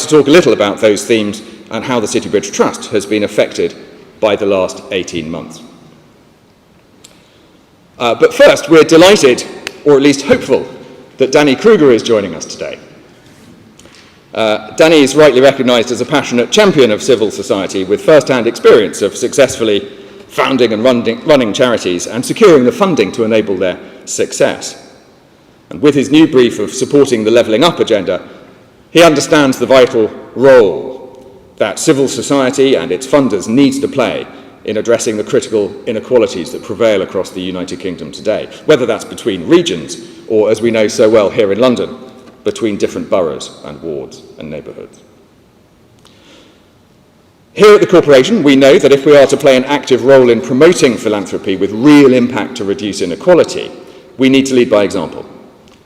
to talk a little about those themes and how the City Bridge Trust has been affected by the last 18 months. But first, we're delighted, or at least hopeful, that Danny Kruger is joining us today. Danny is rightly recognised as a passionate champion of civil society with first-hand experience of successfully founding and running charities and securing the funding to enable their success. And with his new brief of supporting the Levelling Up agenda, he understands the vital role that civil society and its funders needs to play in addressing the critical inequalities that prevail across the United Kingdom today, whether that's between regions or, as we know so well here in London, between different boroughs and wards and neighbourhoods. Here at the Corporation, we know that if we are to play an active role in promoting philanthropy with real impact to reduce inequality, we need to lead by example.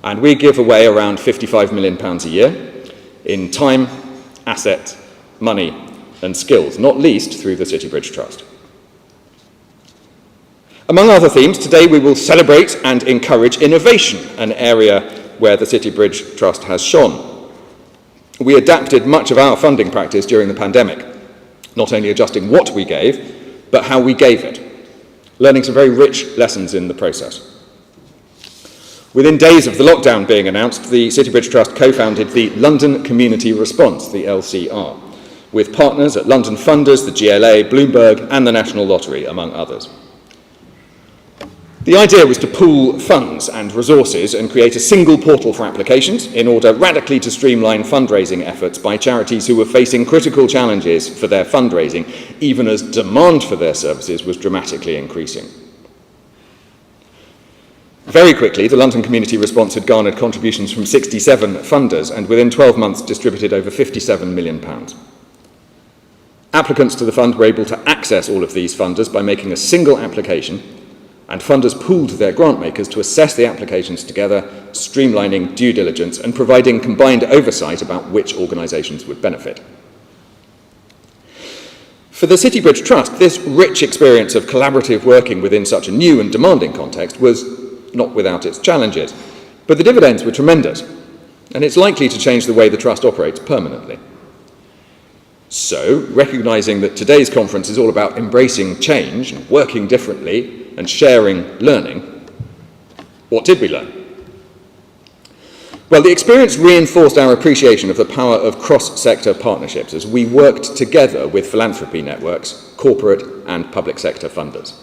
And we give away around £55 million a year in time, assets, money and skills, not least through the City Bridge Trust. Among other themes, today we will celebrate and encourage innovation, an area where the City Bridge Trust has shone. We adapted much of our funding practice during the pandemic, not only adjusting what we gave, but how we gave it, learning some very rich lessons in the process. Within days of the lockdown being announced, the City Bridge Trust co-founded the London Community Response, the LCR, with partners at London Funders, the GLA, Bloomberg and the National Lottery, among others. The idea was to pool funds and resources and create a single portal for applications in order radically to streamline fundraising efforts by charities who were facing critical challenges for their fundraising, even as demand for their services was dramatically increasing. Very quickly, the London Community Response had garnered contributions from 67 funders and within 12 months distributed over £57 million. Applicants to the fund were able to access all of these funders by making a single application, and funders pooled their grant makers to assess the applications together, streamlining due diligence and providing combined oversight about which organisations would benefit. For the City Bridge Trust, this rich experience of collaborative working within such a new and demanding context was not without its challenges, but the dividends were tremendous, and it's likely to change the way the Trust operates permanently. So, recognising that today's conference is all about embracing change and working differently and sharing learning, what did we learn? Well, the experience reinforced our appreciation of the power of cross-sector partnerships as we worked together with philanthropy networks, corporate and public sector funders.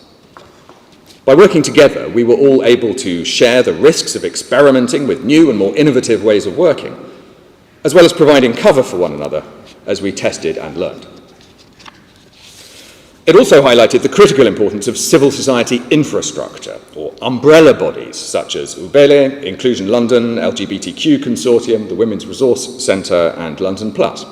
By working together, we were all able to share the risks of experimenting with new and more innovative ways of working, as well as providing cover for one another as we tested and learned. It also highlighted the critical importance of civil society infrastructure, or umbrella bodies such as Ilube, Inclusion London, LGBTQ Consortium, the Women's Resource Centre and London Plus.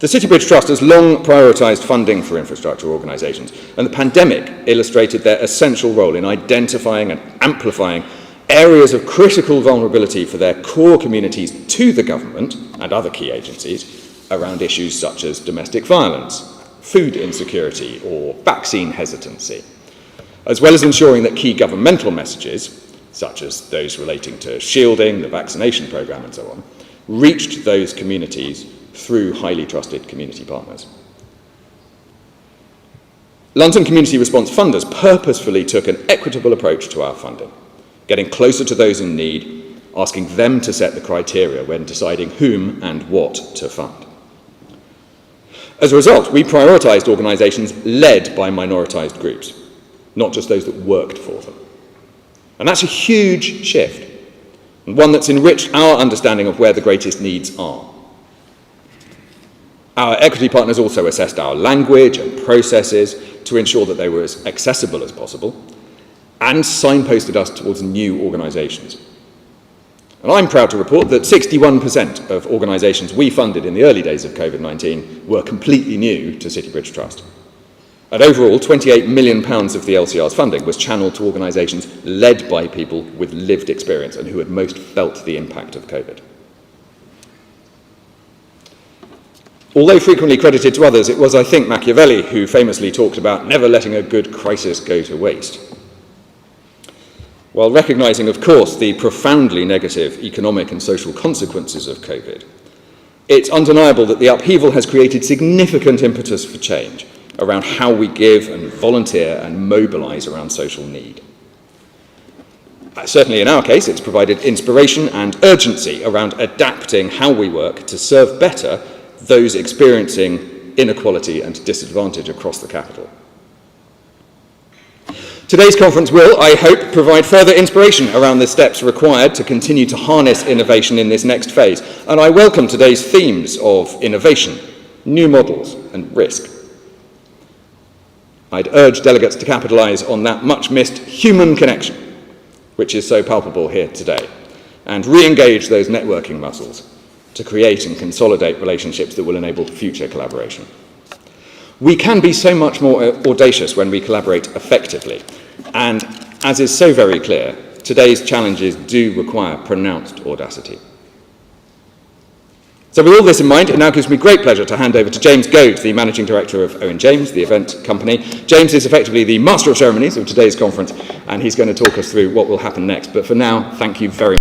The City Bridge Trust has long prioritised funding for infrastructure organisations, and the pandemic illustrated their essential role in identifying and amplifying areas of critical vulnerability for their core communities to the government and other key agencies around issues such as domestic violence, food insecurity or vaccine hesitancy, as well as ensuring that key governmental messages, such as those relating to shielding, the vaccination programme and so on, reached those communities through highly trusted community partners. London Community Response funders purposefully took an equitable approach to our funding, getting closer to those in need, asking them to set the criteria when deciding whom and what to fund. As a result, we prioritised organisations led by minoritised groups, not just those that worked for them. And that's a huge shift, and one that's enriched our understanding of where the greatest needs are. Our equity partners also assessed our language and processes to ensure that they were as accessible as possible, and signposted us towards new organisations. And I'm proud to report that 61% of organisations we funded in the early days of COVID-19 were completely new to City Bridge Trust. And overall, £28 million of the LCR's funding was channelled to organisations led by people with lived experience and who had most felt the impact of COVID. Although frequently credited to others, it was, I think, Machiavelli who famously talked about never letting a good crisis go to waste. While recognising, of course, the profoundly negative economic and social consequences of COVID, It's undeniable that the upheaval has created significant impetus for change around how we give and volunteer and mobilise around social need. Certainly in our case, it's provided inspiration and urgency around adapting how we work to serve better those experiencing inequality and disadvantage across the capital. Today's conference will, I hope, provide further inspiration around the steps required to continue to harness innovation in this next phase, and I welcome today's themes of innovation, new models, and risk. I'd urge delegates to capitalise on that much-missed human connection, which is so palpable here today, and re-engage those networking muscles to create and consolidate relationships that will enable future collaboration. We can be so much more audacious when we collaborate effectively, and as is so very clear, today's challenges do require pronounced audacity. So with all this in mind, it now gives me great pleasure to hand over to James Goad, the Managing Director of Owen James, the event company. James is effectively the master of ceremonies of today's conference, and he's going to talk us through what will happen next. But for now, thank you very much.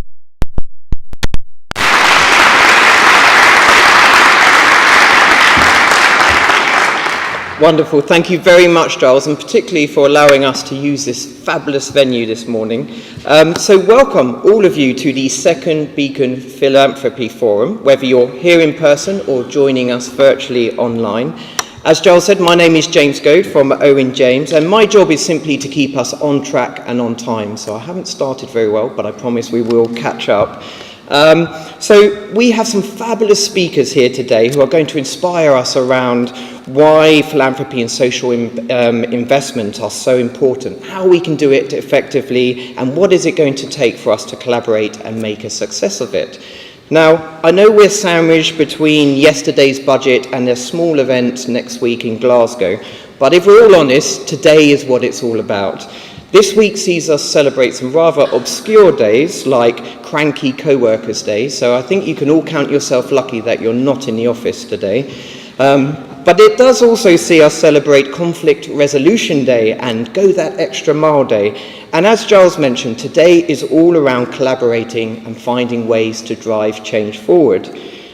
Wonderful. Thank you very much, Giles, and particularly for allowing us to use this fabulous venue this morning. So welcome, all of you, to the second Beacon Philanthropy Forum, whether you're here in person or joining us virtually online. As Giles said, my name is James Goad from Owen James, and my job is simply to keep us on track and on time. So I haven't started very well, but I promise we will catch up. So we have some fabulous speakers here today who are going to inspire us around why philanthropy and social investment are so important, how we can do it effectively, and what is it going to take for us to collaborate and make a success of it. Now, I know we're sandwiched between yesterday's budget and a small event next week in Glasgow, but if we're all honest, today is what it's all about. This week sees us celebrate some rather obscure days like Cranky Co-workers Day, so I think you can all count yourself lucky that you're not in the office today. But it does also see us celebrate Conflict Resolution Day and Go That Extra Mile Day. And as Giles mentioned, today is all around collaborating and finding ways to drive change forward.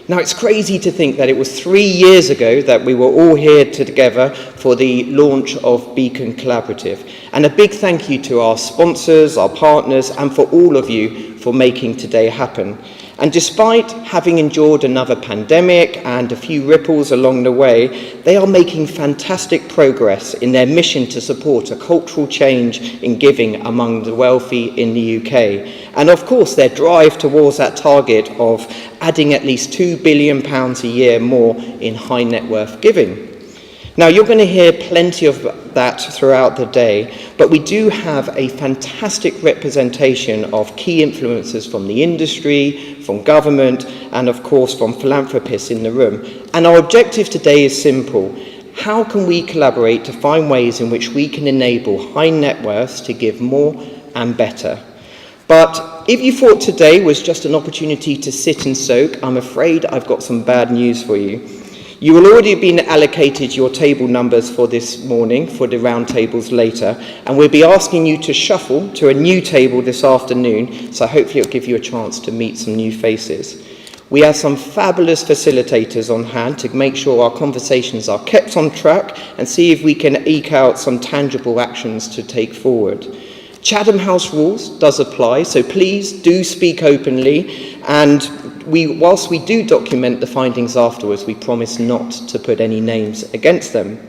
Now, it's crazy to think that it was 3 years ago that we were all here together for the launch of Beacon Collaborative. And a big thank you to our sponsors, our partners, and for all of you for making today happen. And despite having endured another pandemic and a few ripples along the way, they are making fantastic progress in their mission to support a cultural change in giving among the wealthy in the UK. And of course, their drive towards that target of adding at least £2 billion a year more in high net worth giving. Now, you're going to hear plenty of that throughout the day, but we do have a fantastic representation of key influencers from the industry, from government, and of course from philanthropists in the room. And our objective today is simple. How can we collaborate to find ways in which we can enable high net worths to give more and better? But if you thought today was just an opportunity to sit and soak, I'm afraid I've got some bad news for you. You will already have been allocated your table numbers for this morning, for the round tables later, and we'll be asking you to shuffle to a new table this afternoon, so hopefully it'll give you a chance to meet some new faces. We have some fabulous facilitators on hand to make sure our conversations are kept on track and see if we can eke out some tangible actions to take forward. Chatham House rules does apply, so please do speak openly, and whilst we do document the findings afterwards, we promise not to put any names against them.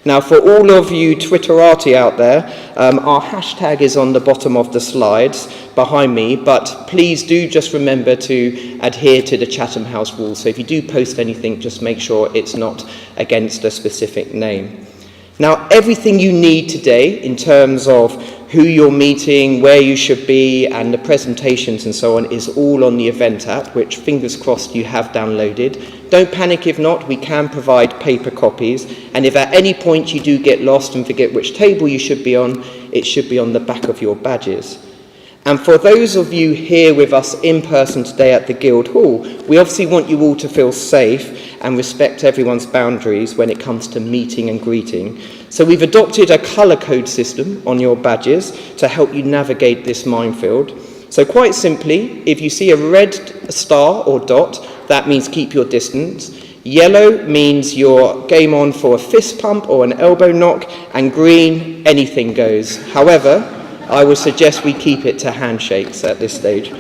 Now, for all of you Twitterati out there, our hashtag is on the bottom of the slides behind me, but please do just remember to adhere to the Chatham House rules. So if you do post anything, just make sure it's not against a specific name. Now, everything you need today in terms of who you're meeting, where you should be, and the presentations and so on is all on the event app, which fingers crossed you have downloaded. Don't panic if not, we can provide paper copies. And if at any point you do get lost and forget which table you should be on, it should be on the back of your badges. And for those of you here with us in person today at the Guildhall, we obviously want you all to feel safe and respect everyone's boundaries when it comes to meeting and greeting. So we've adopted a colour code system on your badges to help you navigate this minefield. So quite simply, if you see a red star or dot, that means keep your distance. Yellow means you're game on for a fist pump or an elbow knock, and green, anything goes. However, I would suggest we keep it to handshakes at this stage.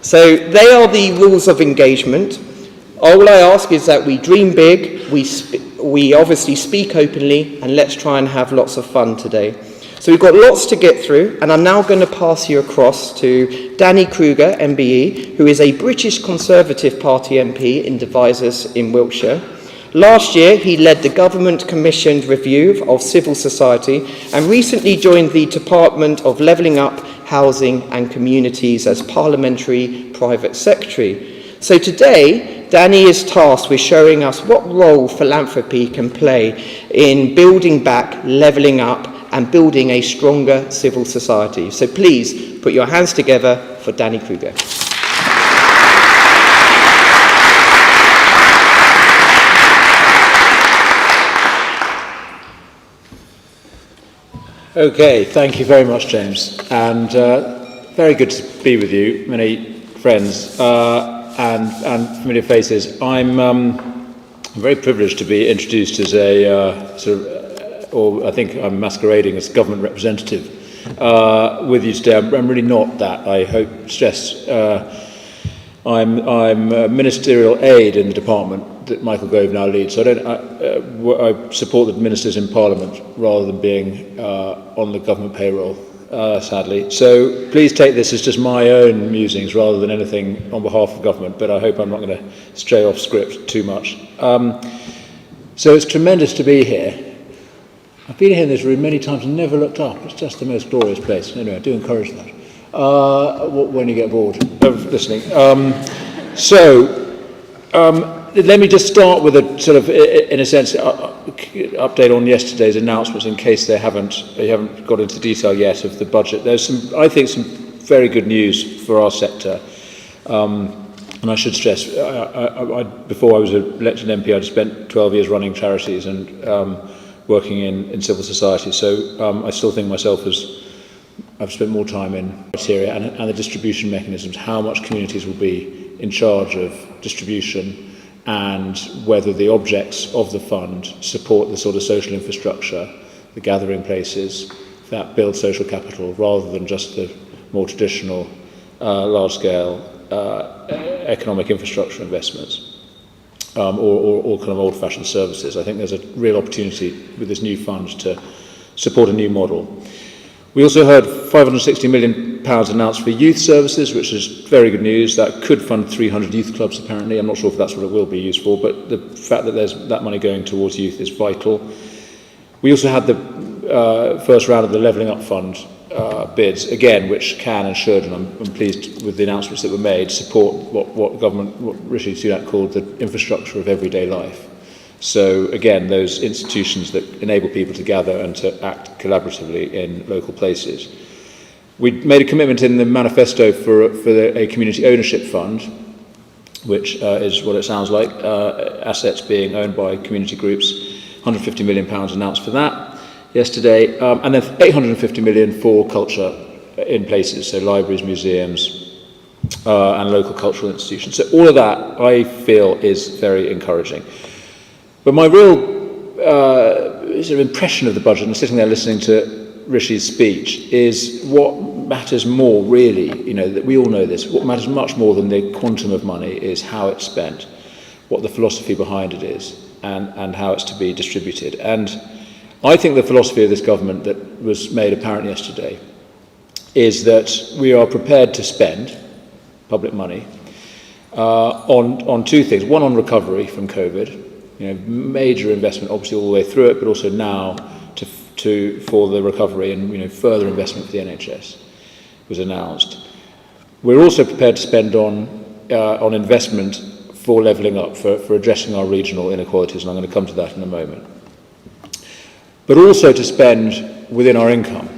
So they are the rules of engagement. All I ask is that we dream big, we obviously speak openly, and let's try and have lots of fun today. So we've got lots to get through, and I'm now going to pass you across to Daniel Kruger MBE, who is a British Conservative Party MP in Devizes in Wiltshire. Last year, he led the government-commissioned review of civil society and recently joined the Department of Levelling Up, Housing and Communities as Parliamentary Private Secretary. So today, Danny is tasked with showing us what role philanthropy can play in building back, levelling up, and building a stronger civil society. So please put your hands together for Danny Kruger. Okay, thank you very much, James, and very good to be with you, many friends and familiar faces. I'm very privileged to be introduced as a or I think I'm masquerading as government representative with you today. I'm really not that. I hope stress. I'm a ministerial aide in the department that Michael Gove now leads. So I support the ministers in Parliament rather than being on the government payroll, sadly. So please take this as just my own musings rather than anything on behalf of government. But I hope I'm not going to stray off script too much. So it's tremendous to be here. I've been here in this room many times and never looked up. It's just the most glorious place. Anyway, I do encourage that when you get bored of listening. Let me just start with a sort of, in a sense, update on yesterday's announcements in case you haven't got into detail yet of the budget. There's I think, some very good news for our sector. And I should stress, before I was elected MP, I'd spent 12 years running charities and working in civil society, so I still think myself as I've spent more time in criteria and the distribution mechanisms, how much communities will be in charge of distribution and whether the objects of the fund support the sort of social infrastructure, the gathering places that build social capital rather than just the more traditional large-scale economic infrastructure investments. Or kind of old-fashioned services. I think there's a real opportunity with this new fund to support a new model. We also heard £560 million announced for youth services, which is very good news. That could fund 300 youth clubs, apparently. I'm not sure if that's what it will be used for, but the fact that there's that money going towards youth is vital. We also had the first round of the Levelling Up Fund bids, again, which can and should, and I'm pleased with the announcements that were made, support what Rishi Sunak called the infrastructure of everyday life. So again, those institutions that enable people to gather and to act collaboratively in local places. We made a commitment in the manifesto for a community ownership fund, which is what it sounds like, assets being owned by community groups, £150 million announced for that yesterday, and then 850 million for culture in places, so libraries, museums, and local cultural institutions. So all of that, I feel, is very encouraging. But my real sort of impression of the budget, and sitting there listening to Rishi's speech, is what matters more, really, that we all know this, what matters much more than the quantum of money is how it's spent, what the philosophy behind it is, and how it's to be distributed. And I think the philosophy of this government that was made apparent yesterday is that we are prepared to spend public money on two things. One, on recovery from COVID, major investment, obviously all the way through it, but also now for the recovery and further investment for the NHS was announced. We're also prepared to spend on investment for levelling up, for addressing our regional inequalities, and I'm going to come to that in a moment. But also to spend within our income.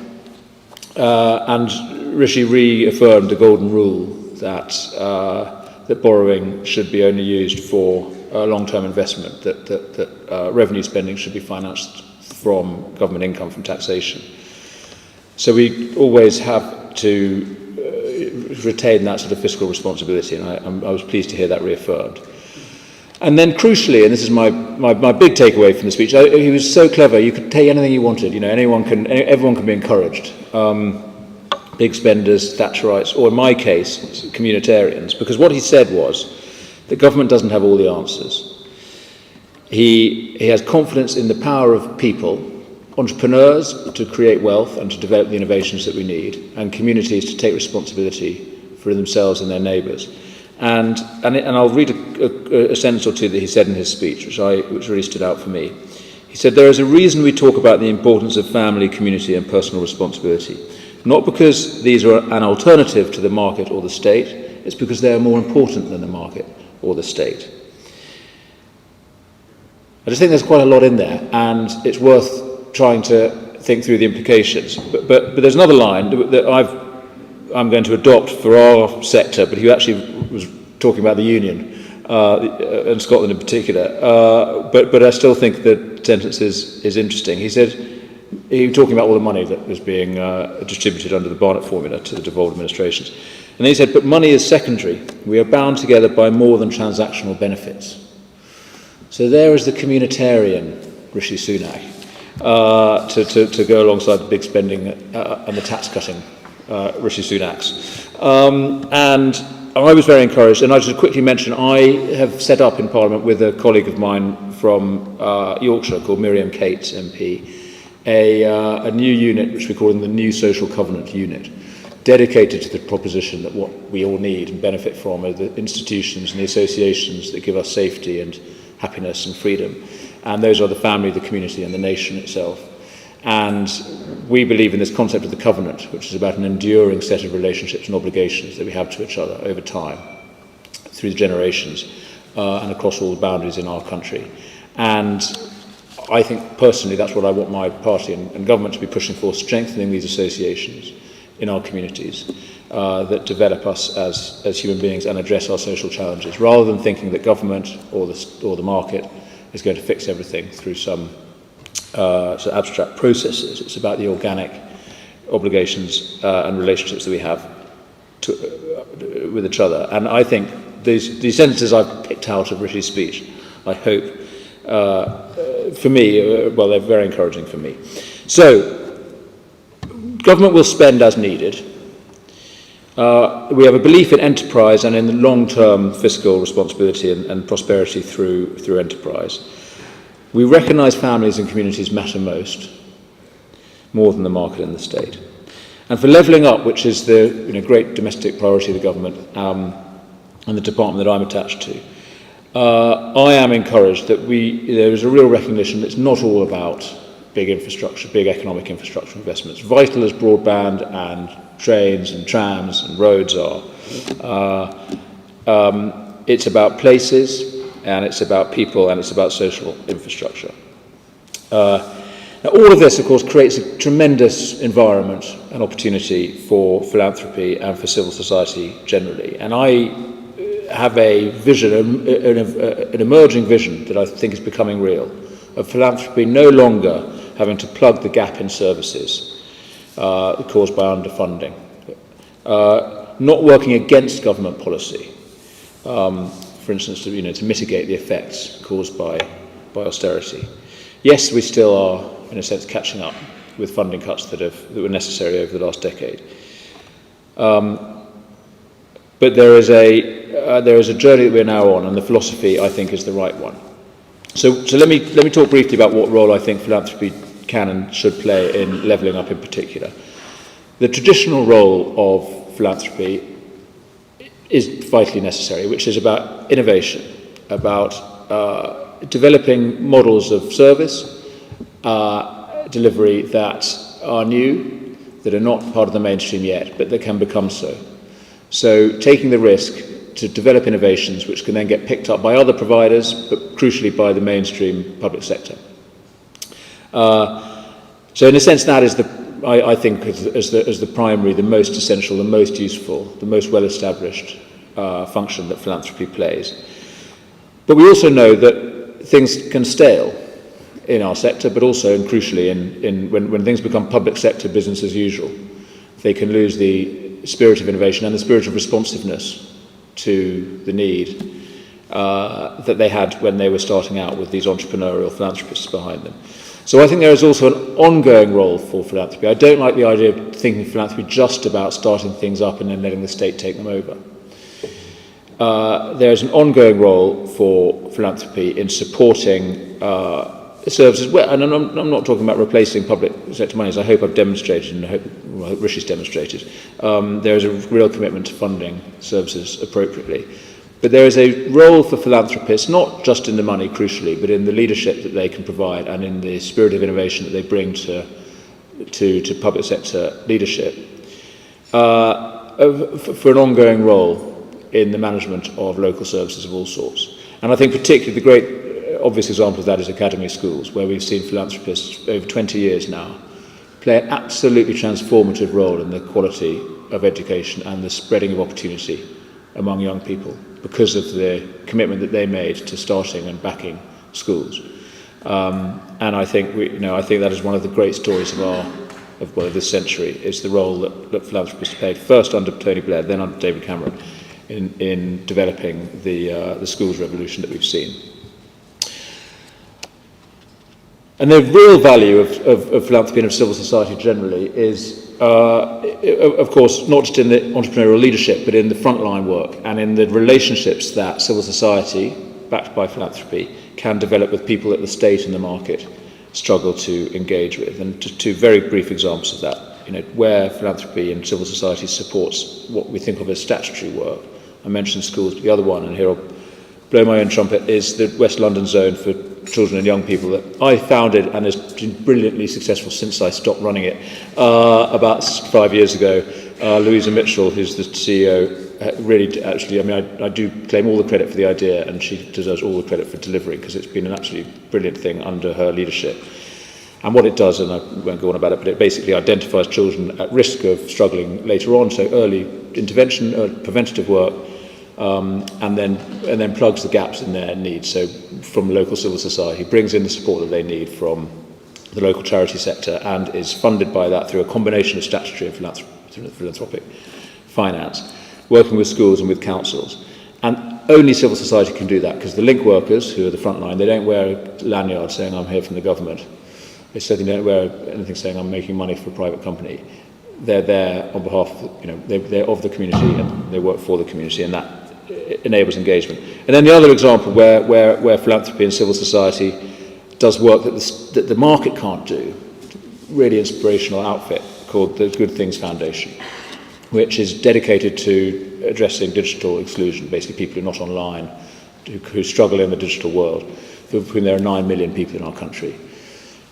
And Rishi reaffirmed the golden rule that borrowing should be only used for long-term investment, that revenue spending should be financed from government income, from taxation. So we always have to retain that sort of fiscal responsibility, and I was pleased to hear that reaffirmed. And then crucially, and this is my big takeaway from the speech, he was so clever, you could take anything you wanted, everyone can be encouraged. Big spenders, Thatcherites, or in my case, communitarians, because what he said was that government doesn't have all the answers. He has confidence in the power of people, entrepreneurs to create wealth and to develop the innovations that we need, and communities to take responsibility for themselves and their neighbours. And I'll read a sentence or two that he said in his speech, which really stood out for me. He said, "There is a reason we talk about the importance of family, community and personal responsibility. Not because these are an alternative to the market or the state, it's because they are more important than the market or the state." I just think there's quite a lot in there, and it's worth trying to think through the implications. But there's another line that I'm going to adopt for our sector, but he actually was talking about the union, and Scotland in particular. But I still think the sentence is interesting. He was talking about all the money that was being distributed under the Barnett formula to the devolved administrations. And then he said, "But money is secondary. We are bound together by more than transactional benefits." So there is the communitarian Rishi Sunak to go alongside the big spending and the tax cutting Rishi Sunak's. And I was very encouraged, and I should quickly mention, I have set up in Parliament with a colleague of mine from Yorkshire called Miriam Cates MP, a new unit which we're calling the New Social Covenant Unit, dedicated to the proposition that what we all need and benefit from are the institutions and the associations that give us safety and happiness and freedom. And those are the family, the community and the nation itself. And we believe in this concept of the covenant, which is about an enduring set of relationships and obligations that we have to each other over time, through the generations, and across all the boundaries in our country. And I think personally that's what I want my party and government to be pushing for, strengthening these associations in our communities that develop us as human beings and address our social challenges, rather than thinking that government or the market is going to fix everything through some sort of abstract processes. It's about the organic obligations and relationships that we have with each other. And I think these sentences I've picked out of Rishi's speech, I hope, for me, well, they're very encouraging for me. So, government will spend as needed. We have a belief in enterprise and in the long-term fiscal responsibility and prosperity through enterprise. We recognise families and communities matter most, more than the market and the state. And for levelling up, which is the great domestic priority of the government and the department that I'm attached to, I am encouraged that there is a real recognition that it's not all about big infrastructure, big economic infrastructure investments. Vital as broadband and trains and trams and roads are. It's about places, and it's about people, and it's about social infrastructure. Now, all of this, of course, creates a tremendous environment and opportunity for philanthropy and for civil society generally. And I have a vision, an emerging vision that I think is becoming real, of philanthropy no longer having to plug the gap in services caused by underfunding, not working against government policy, for instance, to mitigate the effects caused by austerity. Yes, we still are, in a sense, catching up with funding cuts that were necessary over the last decade. But there is a journey that we're now on, and the philosophy, I think, is the right one. So let me talk briefly about what role I think philanthropy can and should play in levelling up in particular. The traditional role of philanthropy is vitally necessary, which is about innovation, about developing models of service, delivery that are new, that are not part of the mainstream yet, but that can become so. So taking the risk to develop innovations which can then get picked up by other providers, but crucially by the mainstream public sector. So in a sense, that is I think as the primary, the most essential, the most useful, the most well-established function that philanthropy plays. But we also know that things can stale in our sector, but also, and crucially, when things become public sector business as usual. They can lose the spirit of innovation and the spirit of responsiveness to the need that they had when they were starting out with these entrepreneurial philanthropists behind them. So I think there is also an ongoing role for philanthropy. I don't like the idea of thinking philanthropy just about starting things up and then letting the state take them over. There is an ongoing role for philanthropy in supporting services, and I'm not talking about replacing public sector money, as I hope I've demonstrated, and I hope Rishi's demonstrated. There is a real commitment to funding services appropriately. But there is a role for philanthropists, not just in the money, crucially, but in the leadership that they can provide and in the spirit of innovation that they bring to public sector leadership, for an ongoing role in the management of local services of all sorts. And I think particularly the great obvious example of that is academy schools, where we've seen philanthropists over 20 years now play an absolutely transformative role in the quality of education and the spreading of opportunity among young people because of the commitment that they made to starting and backing schools. And I think I think that is one of the great stories of this century, is the role that philanthropists played, first under Tony Blair, then under David Cameron, in developing the schools revolution that we've seen. And the real value of philanthropy and of civil society generally is, of course, not just in the entrepreneurial leadership, but in the frontline work and in the relationships that civil society, backed by philanthropy, can develop with people that the state and the market struggle to engage with. And just two very brief examples of that, where philanthropy and civil society supports what we think of as statutory work. I mentioned schools, but the other one, and here I'll blow my own trumpet, is the West London Zone for Children and Young People that I founded and has been brilliantly successful since I stopped running it about 5 years ago. Louisa Mitchell, who's the CEO, really actually, I do claim all the credit for the idea, and she deserves all the credit for delivering, because it's been an absolutely brilliant thing under her leadership. And what it does, and I won't go on about it, but it basically identifies children at risk of struggling later on, so early intervention, preventative work, and then plugs the gaps in their needs. So from local civil society, brings in the support that they need from the local charity sector, and is funded by that through a combination of statutory and philanthropic finance, working with schools and with councils. And only civil society can do that, because the link workers, who are the front line, they don't wear a lanyard saying I'm here from the government. They certainly don't wear anything saying I'm making money for a private company. They're there on behalf of, they're of the community, and they work for the community, and that enables engagement. And then the other example where philanthropy and civil society does work that the market can't do, really inspirational outfit called the Good Things Foundation, which is dedicated to addressing digital exclusion, basically people who are not online, who struggle in the digital world, for whom there are 9 million people in our country.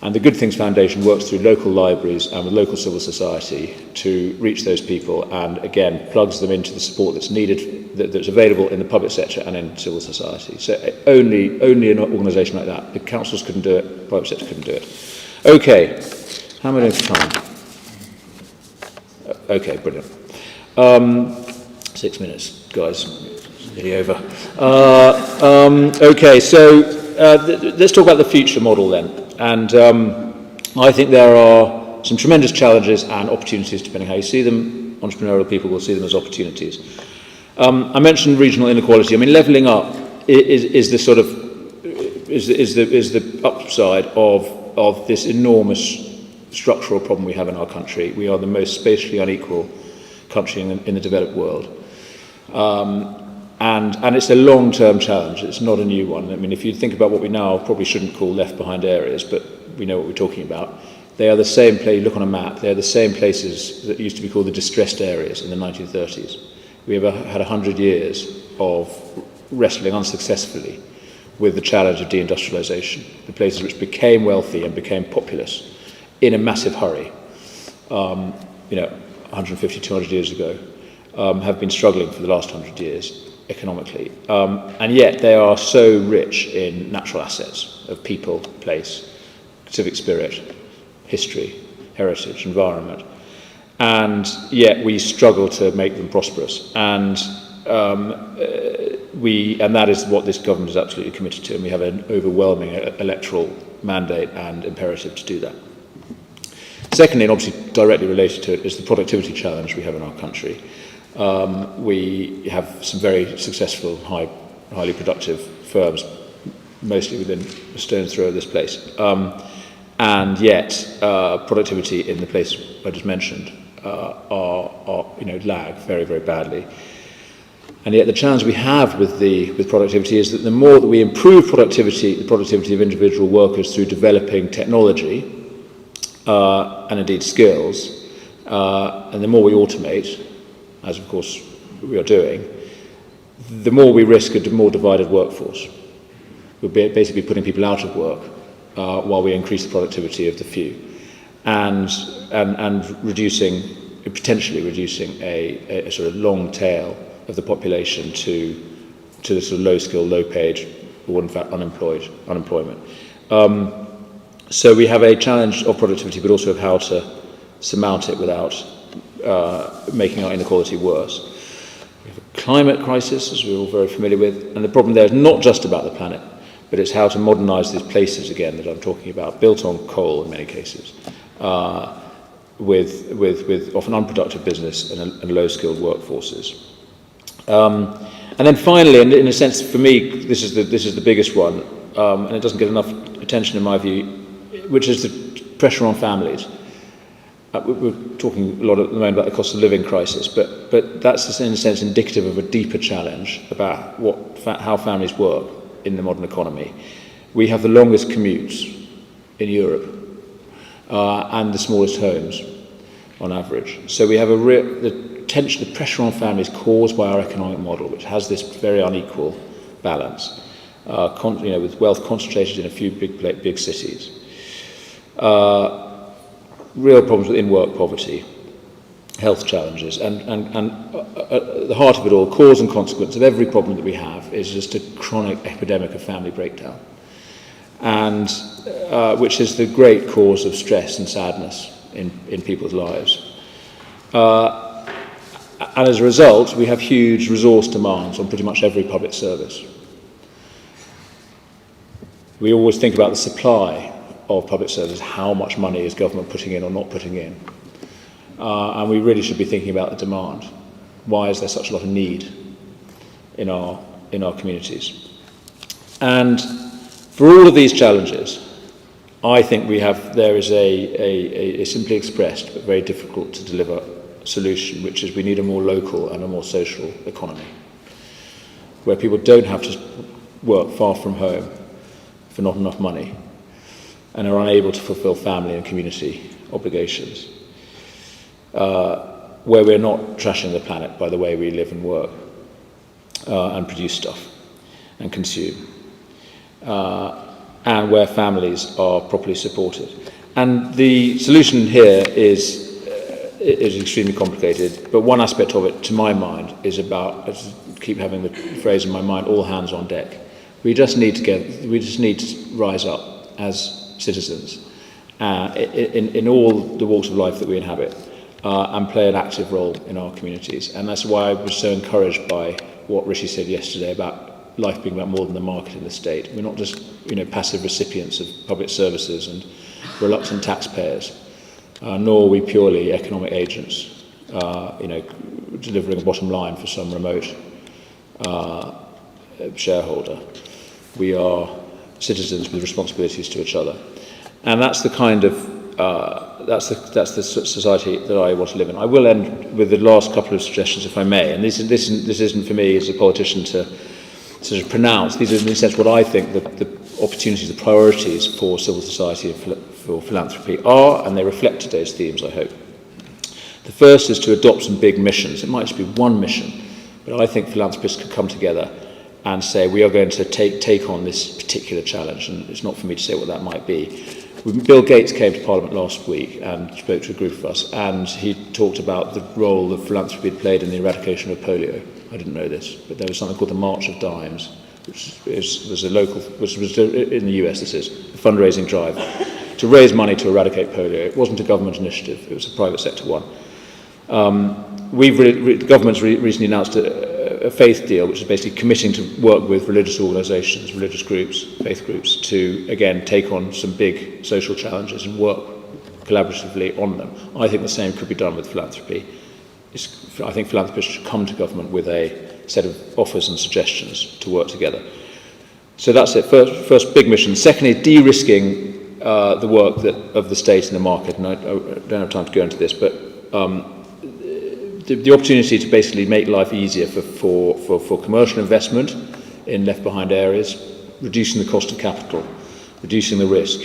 And the Good Things Foundation works through local libraries and with local civil society to reach those people, and again plugs them into the support that's needed, that's available in the public sector and in civil society. So only an organisation like that. The councils couldn't do it, the private sector couldn't do it. Okay, how am I doing for time? Okay, brilliant. 6 minutes, guys, nearly over. Okay, so let's talk about the future model then. And I think there are some tremendous challenges and opportunities, depending how you see them. Entrepreneurial people will see them as opportunities. I mentioned regional inequality. Levelling up is the sort of is the upside of this enormous structural problem we have in our country. We are the most spatially unequal country in the developed world. And it's a long-term challenge. It's not a new one. If you think about what we now probably shouldn't call left-behind areas, but we know what we're talking about. They are the same place, you look on a map, they're the same places that used to be called the distressed areas in the 1930s. We have had 100 years of wrestling unsuccessfully with the challenge of deindustrialization, the places which became wealthy and became populous in a massive hurry, 150, 200 years ago, have been struggling for the last 100 years. Economically, and yet they are so rich in natural assets of people, place, civic spirit, history, heritage, environment, and yet we struggle to make them prosperous. And that is what this government is absolutely committed to, and we have an overwhelming electoral mandate and imperative to do that. Secondly, and obviously directly related to it, is the productivity challenge we have in our country. We have some very successful, highly productive firms, mostly within a stone's throw of this place. And yet, productivity in the places I just mentioned lag very, very badly. And yet the challenge we have with productivity is that the more that we improve productivity, the productivity of individual workers through developing technology, and indeed skills, and the more we automate, as of course we are doing, the more we risk a more divided workforce. We're basically putting people out of work while we increase the productivity of the few, and potentially reducing a sort of long tail of the population to the sort of low skill, low paid, or in fact unemployment. So we have a challenge of productivity, but also of how to surmount it without making our inequality worse. We have a climate crisis, as we're all very familiar with, and the problem there is not just about the planet, but it's how to modernise these places again that I'm talking about, built on coal in many cases, with often unproductive business and low-skilled workforces. And then finally, and in a sense for me, this is the biggest one, and it doesn't get enough attention in my view, which is the pressure on families. We're talking a lot at the moment about the cost of living crisis, but that's in a sense indicative of a deeper challenge about how families work in the modern economy. We have the longest commutes in Europe and the smallest homes on average. So we have the pressure on families caused by our economic model, which has this very unequal balance, with wealth concentrated in a few big cities. Real problems with in-work poverty, health challenges, and at the heart of it all, cause and consequence of every problem that we have is just a chronic epidemic of family breakdown, and which is the great cause of stress and sadness in people's lives. And as a result, we have huge resource demands on pretty much every public service. We always think about the supply of public service, how much money is government putting in or not putting in. And we really should be thinking about the demand. Why is there such a lot of need in our communities? And for all of these challenges, I think there is a simply expressed but very difficult to deliver solution, which is we need a more local and a more social economy, where people don't have to work far from home for not enough money and are unable to fulfill family and community obligations, where we're not trashing the planet by the way we live and work and produce stuff and consume, and where families are properly supported. And the solution here is extremely complicated, but one aspect of it, to my mind, is about, I just keep having the phrase in my mind, all hands on deck. We just need to rise up as citizens in all the walks of life that we inhabit and play an active role in our communities. And that's why I was so encouraged by what Rishi said yesterday about life being about more than the market and the state. We're not just passive recipients of public services and reluctant taxpayers, nor are we purely economic agents, delivering a bottom line for some remote shareholder. We are citizens with responsibilities to each other, and that's the kind of that's the society that I want to live in. I will end with the last couple of suggestions, if I may. And this isn't for me as a politician to sort of pronounce. These are, in a sense, what I think the opportunities, the priorities for civil society and for philanthropy are, and they reflect today's themes, I hope. The first is to adopt some big missions. It might just be one mission, but I think philanthropists could come together and say, we are going to take on this particular challenge, and it's not for me to say what that might be. Bill Gates came to Parliament last week and spoke to a group of us, and he talked about the role that philanthropy had played in the eradication of polio. I didn't know this, but there was something called the March of Dimes, which was in the US, this is, a fundraising drive to raise money to eradicate polio. It wasn't a government initiative, it was a private sector one. The government's recently announced a faith deal, which is basically committing to work with religious organisations, religious groups, faith groups, to, again, take on some big social challenges and work collaboratively on them. I think the same could be done with philanthropy. I think philanthropists should come to government with a set of offers and suggestions to work together. So that's it. First big mission. Secondly, de-risking the work of the state in the market. And I don't have time to go into this, but the opportunity to basically make life easier for commercial investment in left-behind areas, reducing the cost of capital, reducing the risk.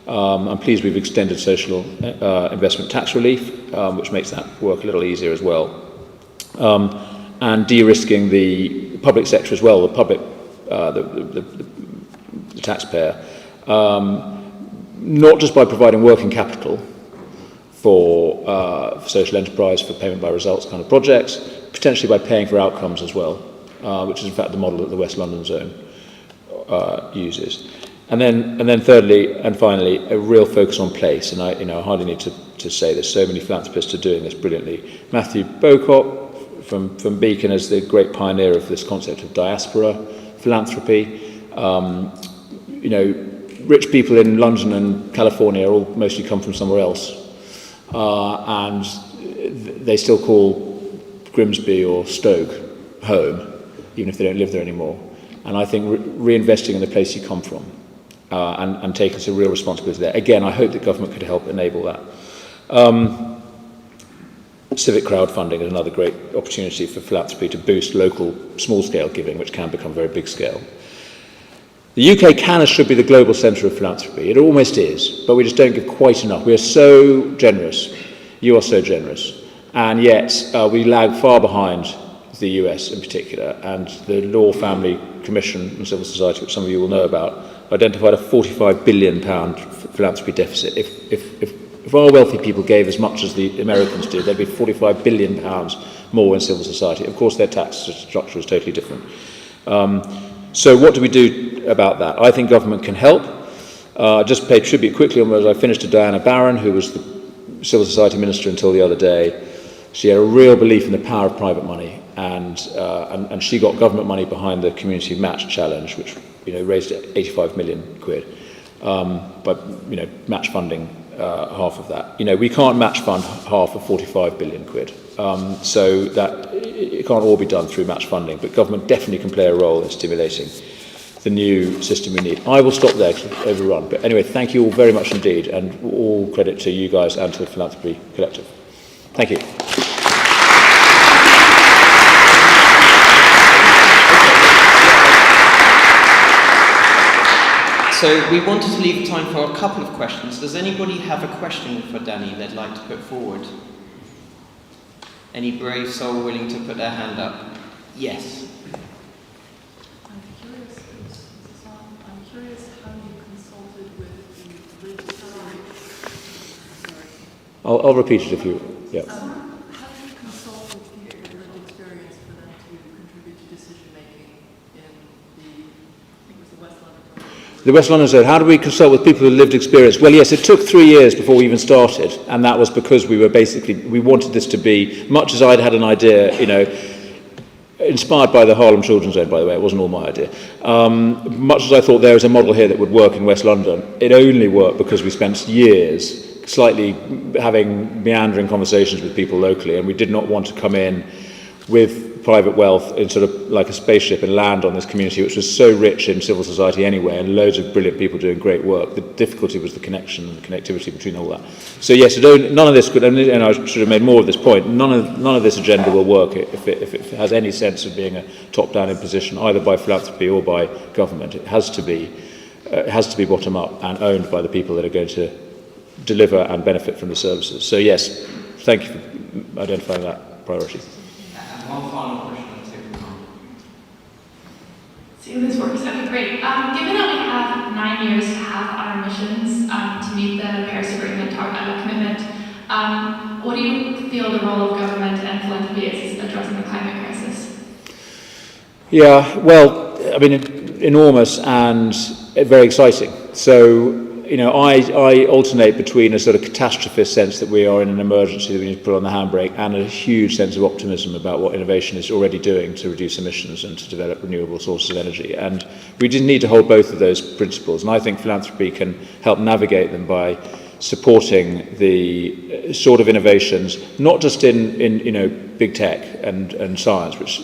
I'm pleased we've extended social investment tax relief, which makes that work a little easier as well. And de-risking the public sector as well, the public, the taxpayer, not just by providing working capital for social enterprise, for payment by results kind of projects, potentially by paying for outcomes as well, which is in fact the model that the West London zone uses. And then thirdly and finally, a real focus on place. And I hardly need to say this. So many philanthropists are doing this brilliantly. Matthew Bocott from Beacon is the great pioneer of this concept of diaspora philanthropy. Rich people in London and California all mostly come from somewhere else, and they still call Grimsby or Stoke home, even if they don't live there anymore. And I think reinvesting in the place you come from and taking some real responsibility there. Again, I hope that government could help enable that. Civic crowdfunding is another great opportunity for philanthropy to boost local small-scale giving, which can become very big-scale. The UK can and should be the global centre of philanthropy. It almost is, but we just don't give quite enough. We are so generous. You are so generous. And yet we lag far behind the US in particular, and the Law Family Commission and Civil Society, which some of you will know about, identified a £45 billion philanthropy deficit. If our wealthy people gave as much as the Americans did, there'd be £45 billion more in civil society. Of course, their tax structure is totally different. So what do we do about that? I think government can help. Just pay tribute quickly as I finished to Diana Barron, who was the civil society minister until the other day. She had a real belief in the power of private money, and she got government money behind the Community Match Challenge, which raised 85 million quid, but match funding half of that. We can't match fund half of 45 billion quid, so that it can't all be done through match funding, but government definitely can play a role in stimulating the new system we need. I will stop there because I've overrun, but anyway, thank you all very much indeed, and all credit to you guys and to the Philanthropy Collective. Thank you. So we wanted to leave time for a couple of questions. Does anybody have a question for Danny they'd like to put forward? Any brave soul willing to put their hand up? Yes. I'm curious how you consulted with the I'll repeat it if you... Yeah. how do you consult with people with lived experience for them to contribute to decision making in the West London? The West London Zone, how do we consult with people who lived experience? Well, yes, it took 3 years before we even started, and that was because we wanted this to be, much as I'd had an idea, inspired by the Harlem Children's Zone, by the way, it wasn't all my idea. Much as I thought there was a model here that would work in West London, it only worked because we spent years slightly having meandering conversations with people locally, and we did not want to come in with private wealth in sort of like a spaceship and land on this community, which was so rich in civil society anyway, and loads of brilliant people doing great work. The difficulty was the connection and the connectivity between all that. So yes, none of this could, and I should have made more of this point, none of this agenda will work if it has any sense of being a top-down imposition, either by philanthropy or by government. It has to be bottom-up and owned by the people that are going to deliver and benefit from the services. So yes, thank you for identifying that priority. One final question. See if this works. Okay, great. Given that we have 9 years to have our missions to meet the Paris Agreement commitment, what do you feel the role of government and philanthropy is in addressing the climate crisis? Yeah, well, I mean, enormous and very exciting. So, I alternate between a sort of catastrophist sense that we are in an emergency that we need to put on the handbrake and a huge sense of optimism about what innovation is already doing to reduce emissions and to develop renewable sources of energy. And we just need to hold both of those principles. And I think philanthropy can help navigate them by supporting the sort of innovations, not just in big tech and science, which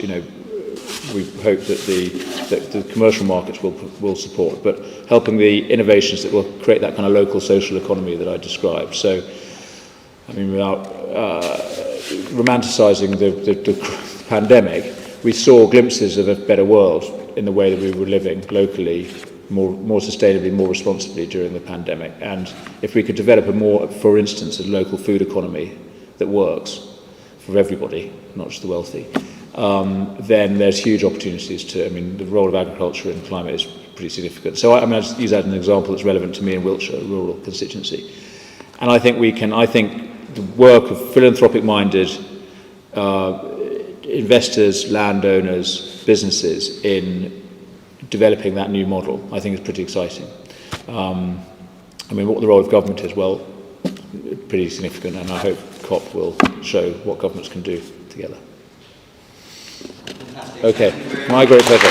we hope that the commercial markets will support, but helping the innovations that will create that kind of local social economy that I described. So, I mean, without romanticising the pandemic, we saw glimpses of a better world in the way that we were living locally, more sustainably, more responsibly during the pandemic. And if we could develop for instance, a local food economy that works for everybody, not just the wealthy, then there's huge opportunities the role of agriculture in climate is pretty significant. So I just use that as an example that's relevant to me in Wiltshire, a rural constituency. And I think the work of philanthropic-minded investors, landowners, businesses in developing that new model, I think is pretty exciting. What the role of government is, well, pretty significant, and I hope COP will show what governments can do together. Okay, my great pleasure.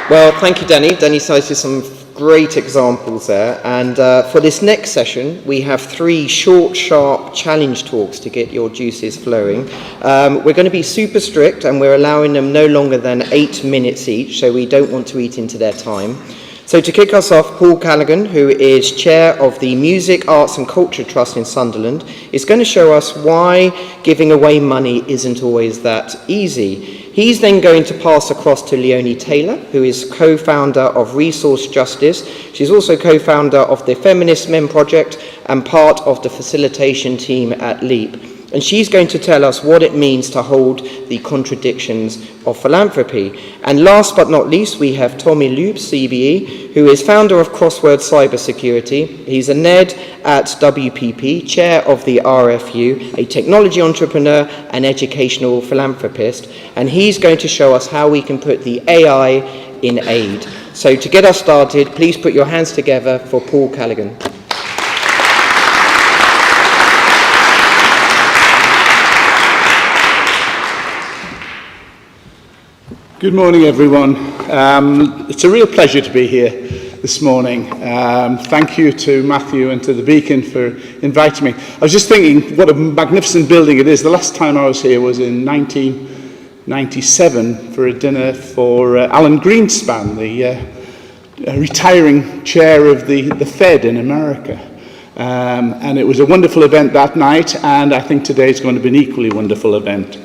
Well, thank you, Danny. Danny cited some great examples there. And for this next session, we have 3 short, sharp challenge talks to get your juices flowing. We're going to be super strict, and we're allowing them no longer than 8 minutes each, so we don't want to eat into their time. So to kick us off, Paul Callaghan, who is chair of the Music, Arts and Culture Trust in Sunderland, is going to show us why giving away money isn't always that easy. He's then going to pass across to Leonie Taylor, who is co-founder of Resource Justice. She's also co-founder of the Feminist Men Project and part of the facilitation team at Ilube. And she's going to tell us what it means to hold the contradictions of philanthropy. And last but not least, we have Ilube, CBE, who is founder of Crossword Cybersecurity. He's a NED at WPP, chair of the RFU, a technology entrepreneur and educational philanthropist. And he's going to show us how we can put the AI in aid. So to get us started, please put your hands together for Paul Callaghan. Good morning, everyone. It's a real pleasure to be here this morning. Thank you to Matthew and to the Beacon for inviting me. I was just thinking what a magnificent building it is. The last time I was here was in 1997 for a dinner for Alan Greenspan, the retiring chair of the Fed in America. And it was a wonderful event that night, and I think today is going to be an equally wonderful event.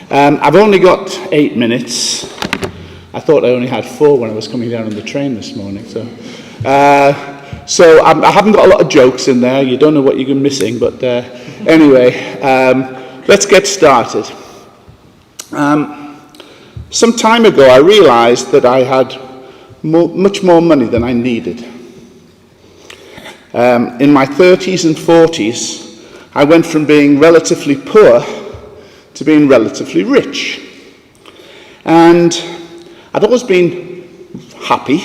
I've only got 8 minutes. I thought I only had 4 when I was coming down on the train this morning. So I haven't got a lot of jokes in there. You don't know what you're missing. But anyway, let's get started. Some time ago, I realized that I had much more money than I needed. In my 30s and 40s, I went from being relatively poor to being relatively rich. And I'd always been happy,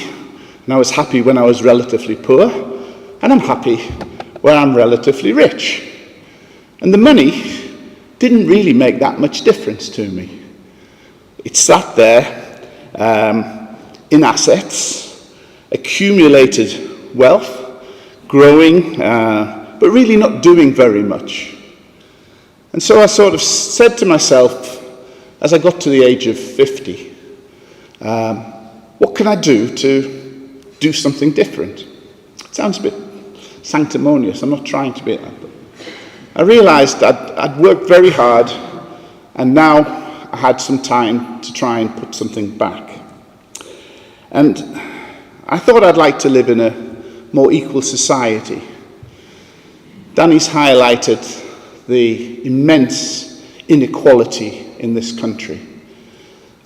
and I was happy when I was relatively poor, and I'm happy when I'm relatively rich. And the money didn't really make that much difference to me. It sat there in assets, accumulated wealth, growing, but really not doing very much. And so I sort of said to myself, as I got to the age of 50, what can I do to do something different? It sounds a bit sanctimonious. I'm not trying to be that. But I realized I'd worked very hard, and now I had some time to try and put something back. And I thought I'd like to live in a more equal society. Danny's highlighted the immense inequality in this country.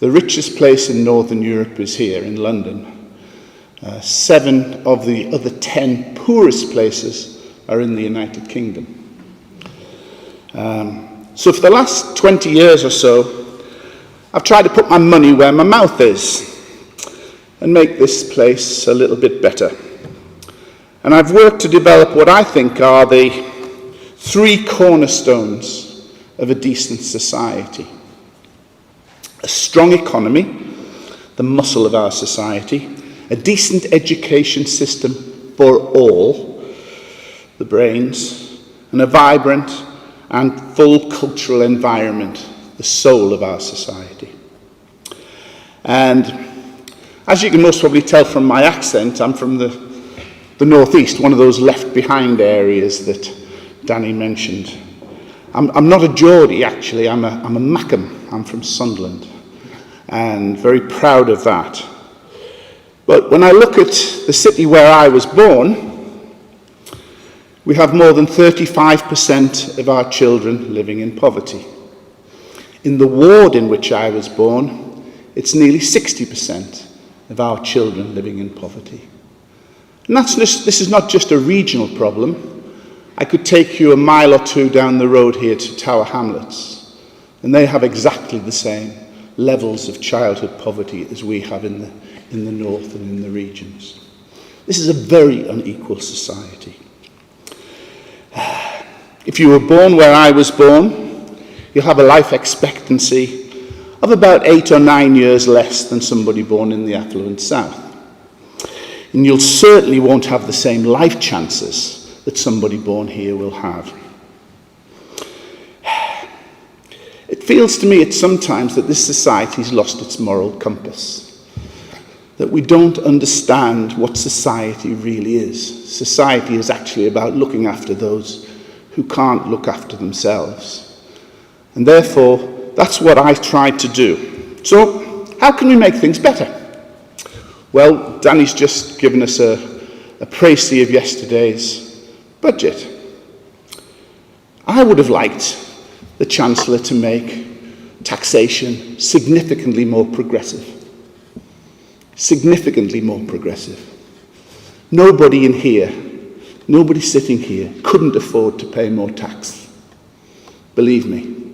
The richest place in Northern Europe is here in London. 7 of the other 10 poorest places are in the United Kingdom. So for the last 20 years or so, I've tried to put my money where my mouth is and make this place a little bit better. And I've worked to develop what I think are the 3 cornerstones of a decent society. A strong economy the muscle of our society, a decent education system for all, the brains, and a vibrant and full cultural environment, the soul of our society. And as you can most probably tell from my accent, I'm from the northeast, one of those left behind areas that Danny mentioned. I'm not a Geordie, actually, I'm a Mackem. I'm from Sunderland, and very proud of that. But when I look at the city where I was born, we have more than 35% of our children living in poverty. In the ward in which I was born, it's nearly 60% of our children living in poverty. And this is not just a regional problem. I could take you a mile or two down the road here to Tower Hamlets, and they have exactly the same levels of childhood poverty as we have in the north and in the regions. This is a very unequal society. If you were born where I was born, you'll have a life expectancy of about 8 or 9 years less than somebody born in the affluent south. And you'll certainly won't have the same life chances that somebody born here will have. It feels to me at sometimes that this society's lost its moral compass, that we don't understand what society really is. Society is actually about looking after those who can't look after themselves. And therefore, that's what I tried to do. So, how can we make things better? Well, Danny's just given us a précis of yesterday's budget. I would have liked the Chancellor to make taxation significantly more progressive. Significantly more progressive. Nobody in here, nobody sitting here couldn't afford to pay more tax. Believe me.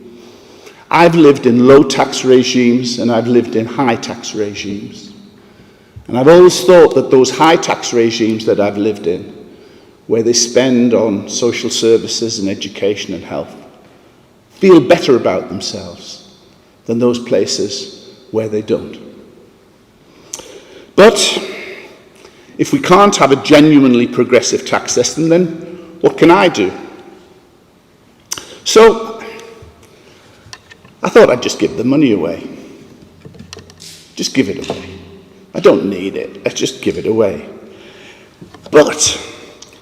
I've lived in low tax regimes and I've lived in high tax regimes. And I've always thought that those high tax regimes that I've lived in, where they spend on social services and education and health, feel better about themselves than those places where they don't. But if we can't have a genuinely progressive tax system, then what can I do? So I thought I'd just give the money away. Just give it away. I don't need it. Let's just give it away. But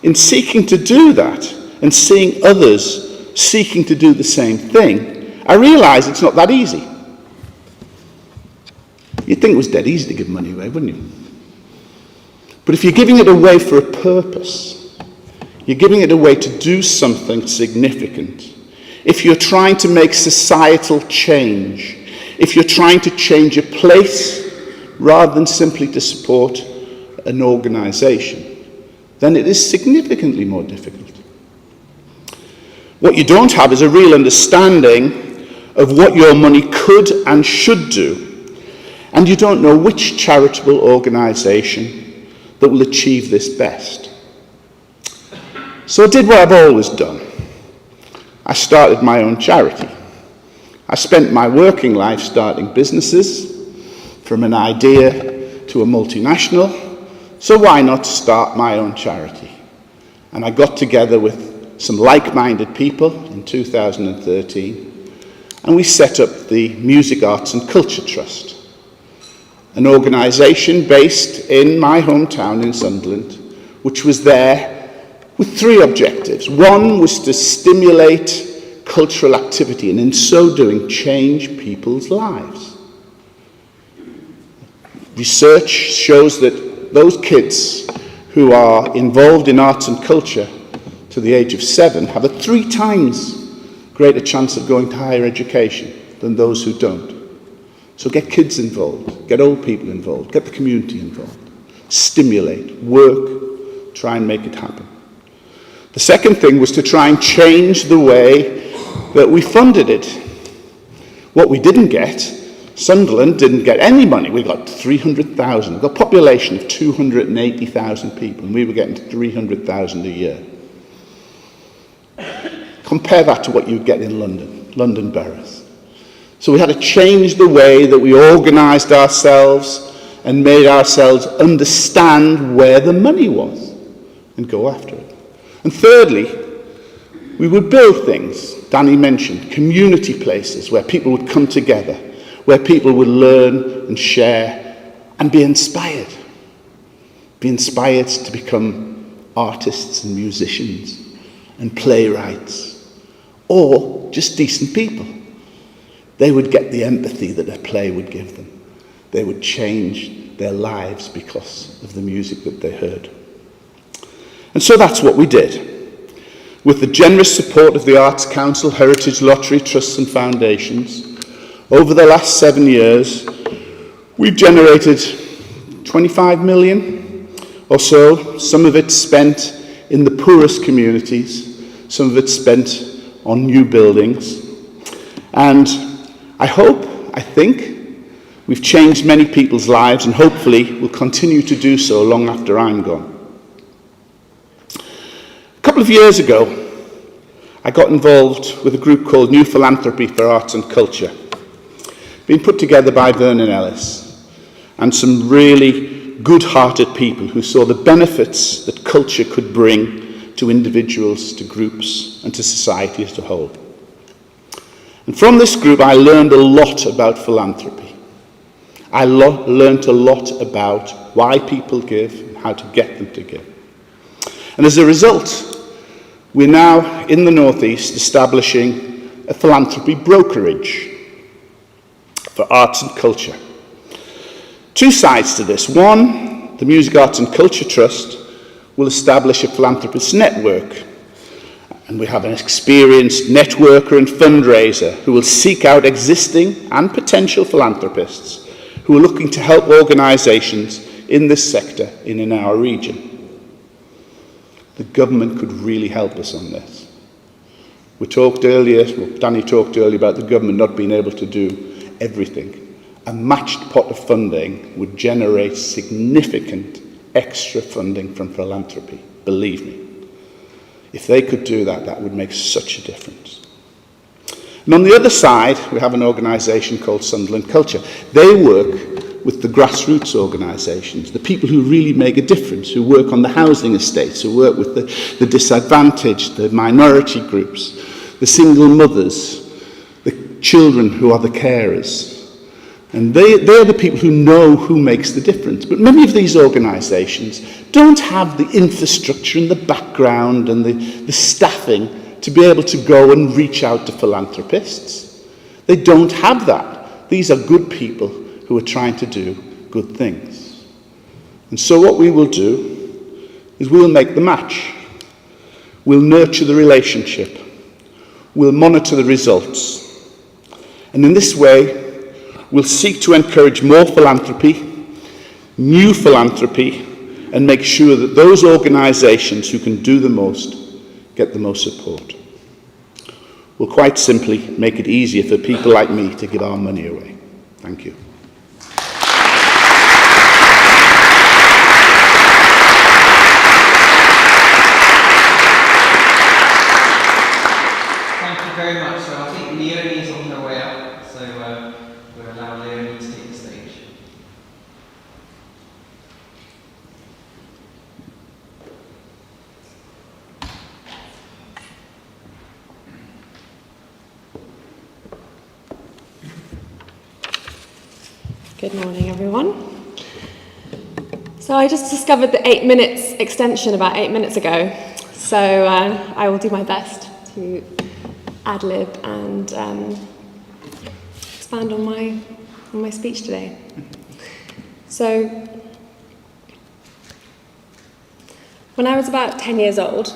in seeking to do that and seeing others seeking to do the same thing, I realise it's not that easy. You'd think it was dead easy to give money away, wouldn't you? But if you're giving it away for a purpose, you're giving it away to do something significant, if you're trying to make societal change, if you're trying to change a place rather than simply to support an organisation, then it is significantly more difficult. What you don't have is a real understanding of what your money could and should do, and you don't know which charitable organisation that will achieve this best. So I did what I've always done. I started my own charity. I spent my working life starting businesses, from an idea to a multinational, so why not start my own charity? And I got together with some like-minded people in 2013, and we set up the Music, Arts and Culture Trust, an organisation based in my hometown in Sunderland, which was there with 3 objectives. One was to stimulate cultural activity, and in so doing, change people's lives. Research shows that those kids who are involved in arts and culture to the age of 7 have a 3 times greater chance of going to higher education than those who don't. So get kids involved, get old people involved, get the community involved, stimulate, work, try and make it happen. The second thing was to try and change the way that we funded it. What we didn't get, Sunderland didn't get any money. We got 300,000. We've got a population of 280,000 people, and we were getting 300,000 a year. Compare that to what you'd get in London boroughs. So we had to change the way that we organised ourselves, and made ourselves understand where the money was and go after it. And thirdly, we would build things, Danny mentioned, community places where people would come together, where people would learn and share and be inspired to become artists and musicians and playwrights, or just decent people. They would get the empathy that a play would give them. They would change their lives because of the music that they heard. And so that's what we did. With the generous support of the Arts Council, Heritage Lottery, Trusts and Foundations, over the last 7 years, we've generated 25 million or so, some of it spent in the poorest communities, some of it spent on new buildings. And I think, we've changed many people's lives, and hopefully will continue to do so long after I'm gone. A couple of years ago, I got involved with a group called New Philanthropy for Arts and Culture, being put together by Vernon Ellis, and some really good-hearted people who saw the benefits that culture could bring to individuals, to groups, and to society as a whole. And from this group, I learned a lot about philanthropy. I learned a lot about why people give and how to get them to give. And as a result, we're now in the Northeast establishing a philanthropy brokerage for arts and culture. Two sides to this. One, the Music, Arts and Culture Trust will establish a philanthropist network. And we have an experienced networker and fundraiser who will seek out existing and potential philanthropists who are looking to help organisations in this sector and in our region. The government could really help us on this. Danny talked earlier about the government not being able to do everything. A matched pot of funding would generate significant extra funding from philanthropy, believe me. If they could do that, that would make such a difference. And on the other side, we have an organisation called Sunderland Culture. They work with the grassroots organisations, the people who really make a difference, who work on the housing estates, who work with the disadvantaged, the minority groups, the single mothers, the children who are the carers. And they're the people who know who makes the difference. But many of these organisations don't have the infrastructure and the background and the staffing to be able to go and reach out to philanthropists. They don't have that. These are good people who are trying to do good things. And so what we will do is we'll make the match. We'll nurture the relationship. We'll monitor the results. And in this way, we'll seek to encourage more philanthropy, new philanthropy, and make sure that those organisations who can do the most get the most support. We'll quite simply make it easier for people like me to give our money away. Thank you. Thank you very much. So I think Leonie is on her way up, so we'll allow Leonie to take the stage. Good morning, everyone. So I just discovered the 8 minutes extension about 8 minutes ago. So I will do my best to ad-lib and expand on my speech today. So when I was about 10 years old,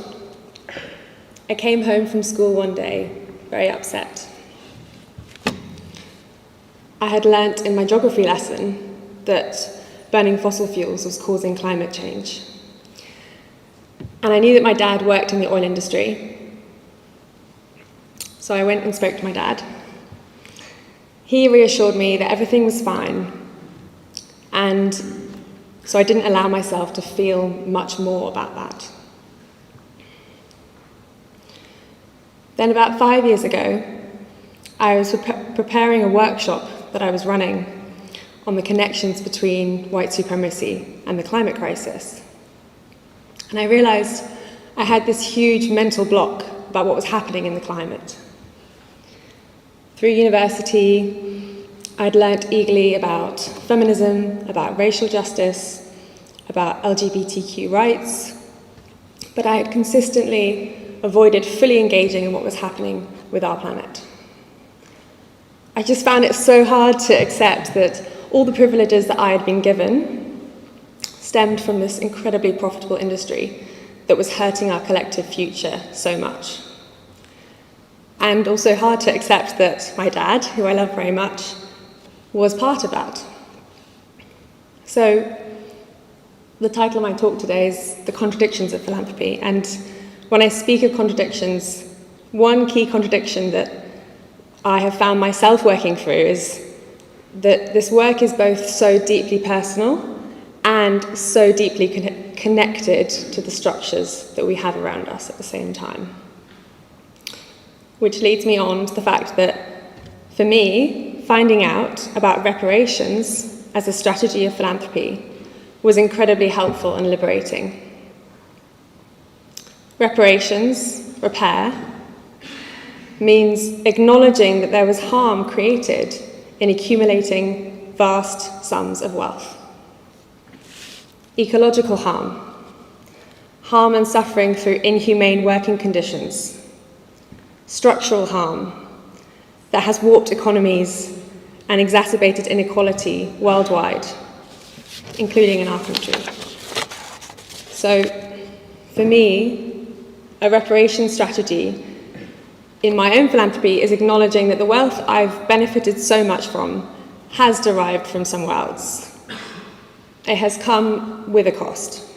I came home from school one day very upset. I had learnt in my geography lesson that burning fossil fuels was causing climate change. And I knew that my dad worked in the oil industry. So I went and spoke to my dad. He reassured me that everything was fine. And so I didn't allow myself to feel much more about that. Then about 5 years ago, I was preparing a workshop that I was running on the connections between white supremacy and the climate crisis. And I realised I had this huge mental block about what was happening in the climate. Through university, I'd learnt eagerly about feminism, about racial justice, about LGBTQ rights, but I had consistently avoided fully engaging in what was happening with our planet. I just found it so hard to accept that all the privileges that I had been given stemmed from this incredibly profitable industry that was hurting our collective future so much. And also hard to accept that my dad, who I love very much, was part of that. So the title of my talk today is The Contradictions of Philanthropy. And when I speak of contradictions, one key contradiction that I have found myself working through is that this work is both so deeply personal and so deeply connected to the structures that we have around us at the same time. Which leads me on to the fact that, for me, finding out about reparations as a strategy of philanthropy was incredibly helpful and liberating. Reparations, repair, means acknowledging that there was harm created in accumulating vast sums of wealth. Ecological harm, harm and suffering through inhumane working conditions. Structural harm that has warped economies and exacerbated inequality worldwide, including in our country. So, for me, a reparations strategy in my own philanthropy is acknowledging that the wealth I've benefited so much from has derived from somewhere else. It has come with a cost.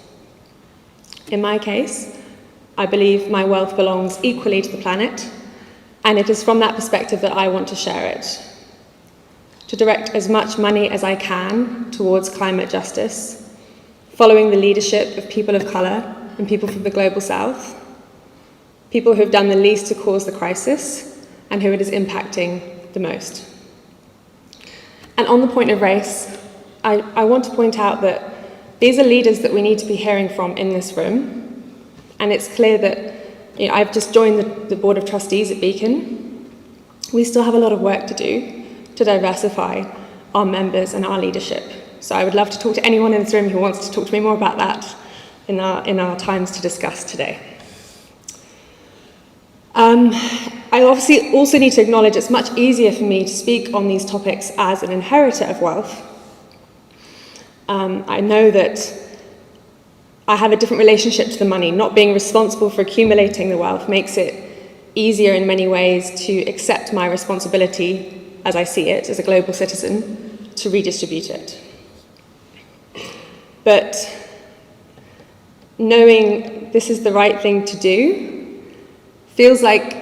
In my case, I believe my wealth belongs equally to the planet, and it is from that perspective that I want to share it. To direct as much money as I can towards climate justice, following the leadership of people of colour and people from the global south, people who have done the least to cause the crisis and who it is impacting the most. And on the point of race, I want to point out that these are leaders that we need to be hearing from in this room, and it's clear that I've just joined the Board of Trustees at Beacon. We still have a lot of work to do to diversify our members and our leadership. So I would love to talk to anyone in this room who wants to talk to me more about that in our times to discuss today. I obviously also need to acknowledge it's much easier for me to speak on these topics as an inheritor of wealth. I know that I have a different relationship to the money. Not being responsible for accumulating the wealth makes it easier in many ways to accept my responsibility, as I see it, as a global citizen, to redistribute it. But knowing this is the right thing to do feels like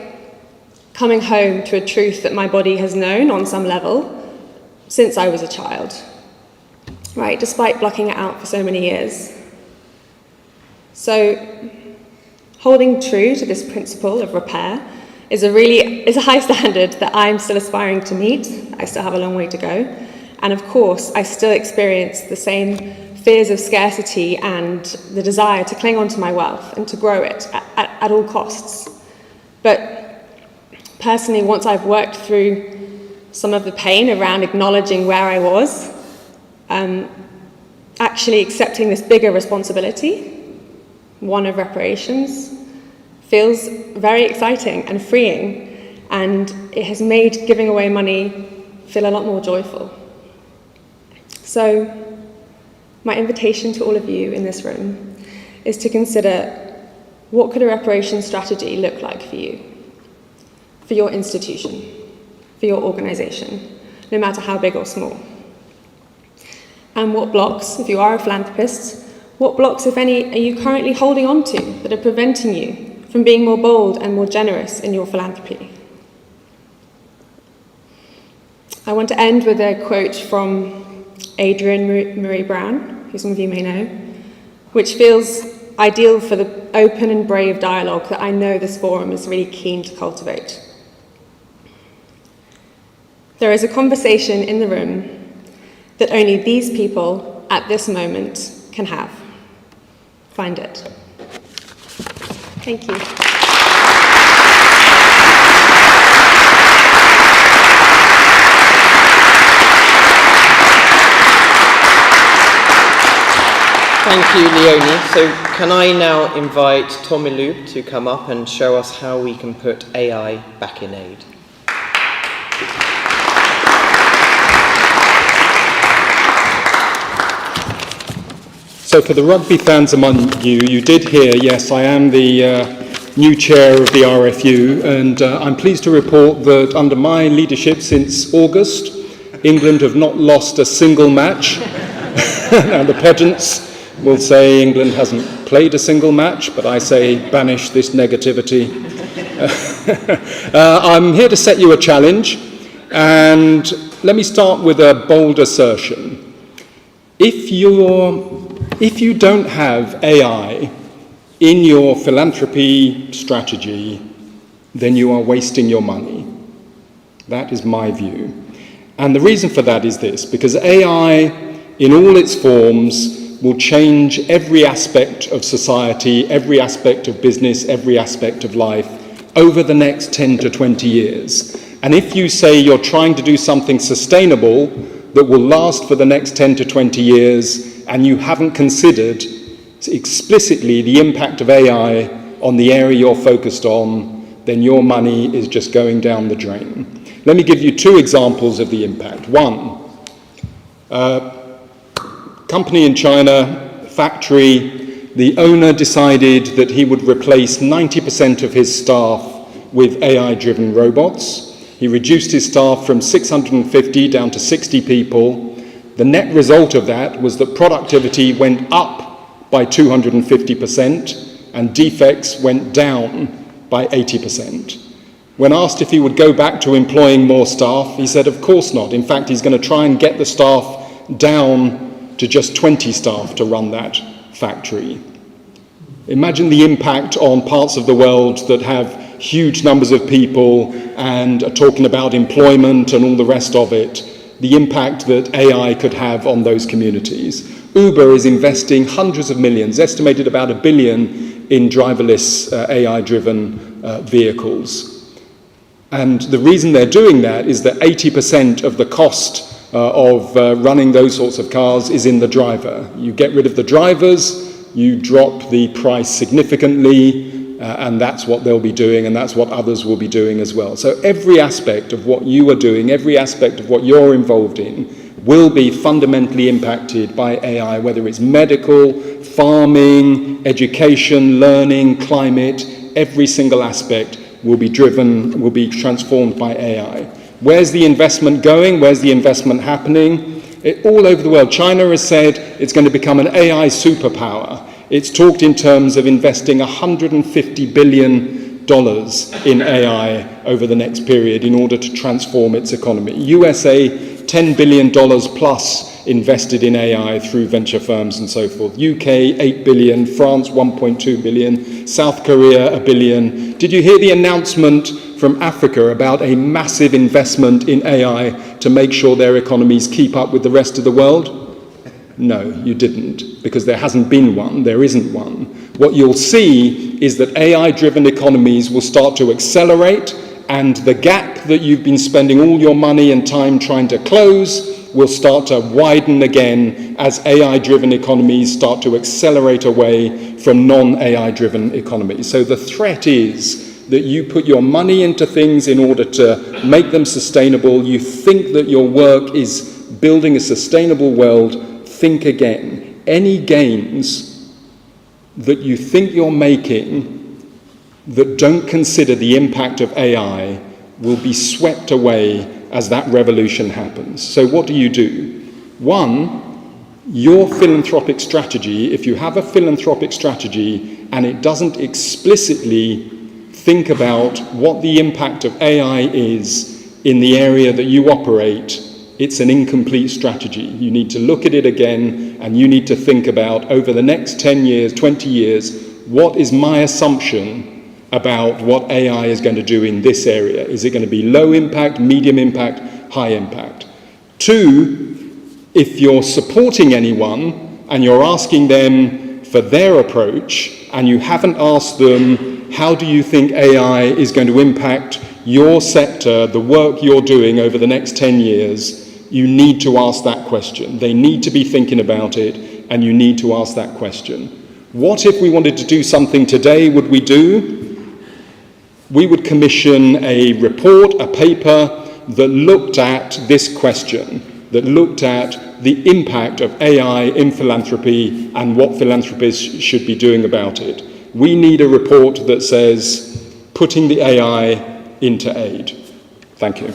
coming home to a truth that my body has known on some level since I was a child, right, despite blocking it out for so many years. So holding true to this principle of repair is a high standard that I'm still aspiring to meet. I still have a long way to go. And of course, I still experience the same fears of scarcity and the desire to cling onto my wealth and to grow it at all costs. But personally, once I've worked through some of the pain around acknowledging where I was, actually accepting this bigger responsibility, one of reparations, feels very exciting and freeing, and it has made giving away money feel a lot more joyful. So my invitation to all of you in this room is to consider, what could a reparations strategy look like for you, for your institution, for your organisation, no matter how big or small? And what blocks, if you are a philanthropist, what blocks, if any, are you currently holding on to that are preventing you from being more bold and more generous in your philanthropy? I want to end with a quote from Adrienne Marie Brown, who some of you may know, which feels ideal for the open and brave dialogue that I know this forum is really keen to cultivate. There is a conversation in the room that only these people at this moment can have. Find it. Thank you. Thank you, Leonie. So can I now invite Tom Ilube to come up and show us how we can put AI back in aid? So for the rugby fans among you, you did hear, yes, I am the new chair of the RFU, and I'm pleased to report that under my leadership since August, England have not lost a single match. Now the pedants will say England hasn't played a single match, but I say banish this negativity. I'm here to set you a challenge, and let me start with a bold assertion. If you don't have AI in your philanthropy strategy, then you are wasting your money. That is my view. And the reason for that is this, because AI in all its forms will change every aspect of society, every aspect of business, every aspect of life over the next 10 to 20 years. And if you say you're trying to do something sustainable that will last for the next 10 to 20 years, and you haven't considered explicitly the impact of AI on the area you're focused on, then your money is just going down the drain. Let me give you two examples of the impact. One, company in China, factory, the owner decided that he would replace 90% of his staff with AI-driven robots. He reduced his staff from 650 down to 60 people. The net result of that was that productivity went up by 250% and defects went down by 80%. When asked if he would go back to employing more staff, he said, of course not. In fact, he's going to try and get the staff down to just 20 staff to run that factory. Imagine the impact on parts of the world that have huge numbers of people and are talking about employment and all the rest of it, the impact that AI could have on those communities. Uber is investing hundreds of millions, estimated about $1 billion in driverless AI-driven vehicles. And the reason they're doing that is that 80% of the cost of running those sorts of cars is in the driver. You get rid of the drivers, you drop the price significantly, and that's what they'll be doing, and that's what others will be doing as well. So every aspect of what you are doing, every aspect of what you're involved in, will be fundamentally impacted by AI, whether it's medical, farming, education, learning, climate. Every single aspect will be transformed by AI. Where's the investment going? Where's the investment happening? All over the world. China has said it's going to become an AI superpower. It's talked in terms of investing $150 billion in AI over the next period in order to transform its economy. USA, $10 billion plus invested in AI through venture firms and so forth. UK, 8 billion, France, 1.2 billion, South Korea, 1 billion. Did you hear the announcement from Africa about a massive investment in AI to make sure their economies keep up with the rest of the world? No, you didn't, because there hasn't been one, there isn't one. What you'll see is that AI-driven economies will start to accelerate, and the gap that you've been spending all your money and time trying to close will start to widen again as AI-driven economies start to accelerate away from non-AI-driven economies. So the threat is that you put your money into things in order to make them sustainable. You think that your work is building a sustainable world. Think again. Any gains that you think you're making that don't consider the impact of AI will be swept away as that revolution happens. So what do? One, your philanthropic strategy, if you have a philanthropic strategy and it doesn't explicitly think about what the impact of AI is in the area that you operate, it's an incomplete strategy. You need to look at it again, and you need to think about, over the next 10 years, 20 years, what is my assumption about what AI is going to do in this area? Is it going to be low impact, medium impact, high impact? Two, If you're supporting anyone and you're asking them for their approach and you haven't asked them, how do you think AI is going to impact your sector, the work you're doing over the next 10 years, you need to ask that question. They need to be thinking about it, and you need to ask that question. What if we wanted to do something today, would we do? We would commission a report, a paper that looked at this question, that looked at the impact of AI in philanthropy and what philanthropists should be doing about it. We need a report that says, putting the AI into aid. Thank you.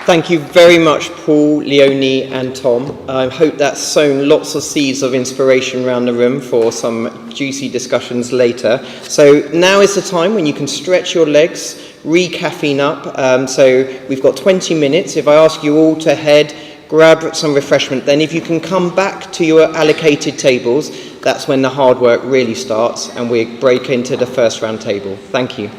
Thank you very much, Paul, Leonie and Tom. I hope that's sown lots of seeds of inspiration around the room for some juicy discussions later. So now is the time when you can stretch your legs, re-caffeine up. So we've got 20 minutes. If I ask you all to head, grab some refreshment, then if you can come back to your allocated tables, that's when the hard work really starts and we break into the first round table. Thank you.